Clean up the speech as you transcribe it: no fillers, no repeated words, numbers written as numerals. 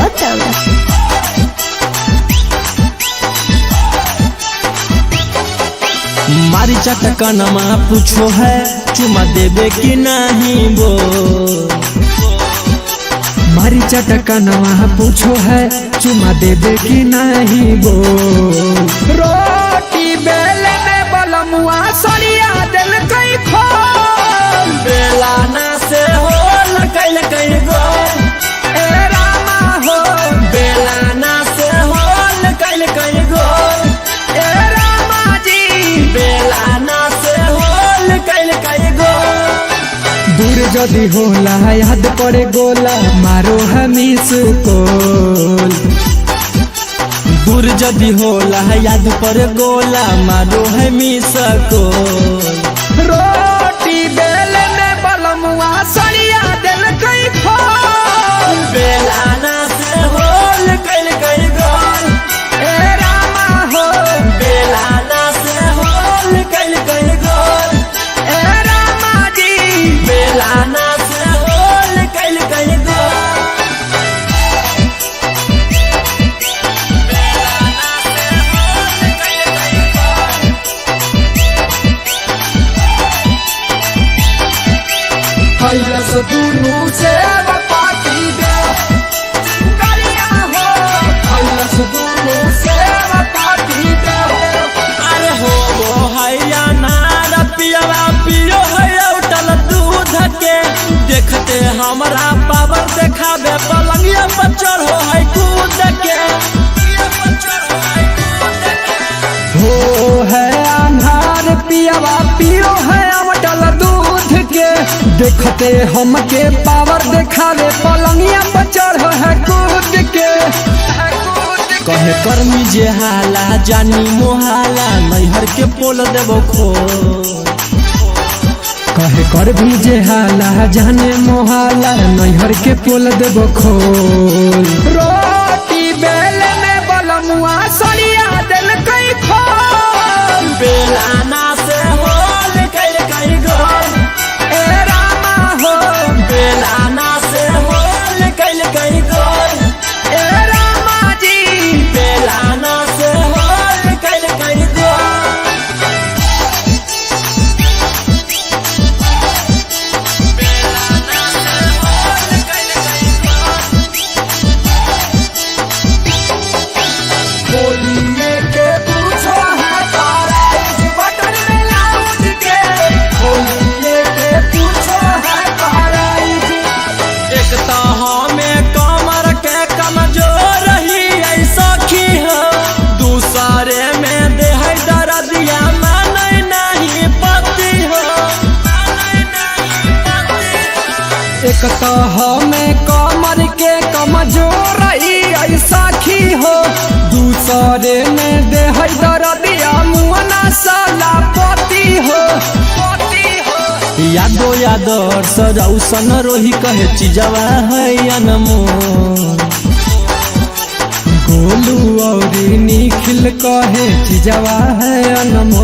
गौतम। मारी चटकनमा पूछो है चुमा देवे कि नहीं वो। मारी चटकनवा पूछो है चुमा देवे कि नहीं वो। रोटी बेले में बलमुआ सरिया दिल कई खोल। बेलाना से होल कैल कई गो ए रामा हो बेलाना से होल कैल कई गो ए रामा जी बेलाना से होल कैल कई गो। दूर जदि होला याद पड़े गोला मारो हमी सुकोल। दूर जदि होला याद पर गोला मारो है मिसको। रोटी बेले में बलमुआ सरिया दिल कई खोल। बेलाना से होल कैल कई गो ए रामा हो बेलाना से होल कैल कई गो ए रामा जी बेलाना से होल कैल कई गो। कैलस दुनू से पाती दे चिंगरिया हो। कैलस दुनू से पाती दे अरे हो हैया नार पियवा पियो है उठल दूध के। देखते हमरा पावर देखावे पलंगिया पर चढ़ो है कूद के। हो है अन्हार पियवा पियो है अवटल दूध के। देखते हमके पावर देखावे पलंगिया पर चढ़ो है कूद के। कहे कर्मी जे हाला जानी मोहाला नैहर के पोल देबो खो। कहे कर भी जे हाला जाने मोहाला नैहर के पोल देबो खोल। रोटी बेले में बलमुआ सरिया दिल कई खोल। बेलाना से होल कैल कई गो ए रामा हो बेलाना से होल कैल कई गो ए रामा जी बेलाना से होल कैल कई गो। बोलिए के पूछो है ताराइज बटन में लाउड के। बोलिए के पूछो है ताराइज एक तो हमें कमर के कमजोर ही ऐसा की हो। दूसरे में देह दर्दिया माने नहीं पति हो। एक तो हमें कमर के कमजोर ऐसा खी हो। दूसरे में देह दर्दिया मुअना साला पति हो। यादो यादर सजौसन रोही कहे चिजवा है अनमोल। गोलू और निखिल कहे चिजवा है अनमोल।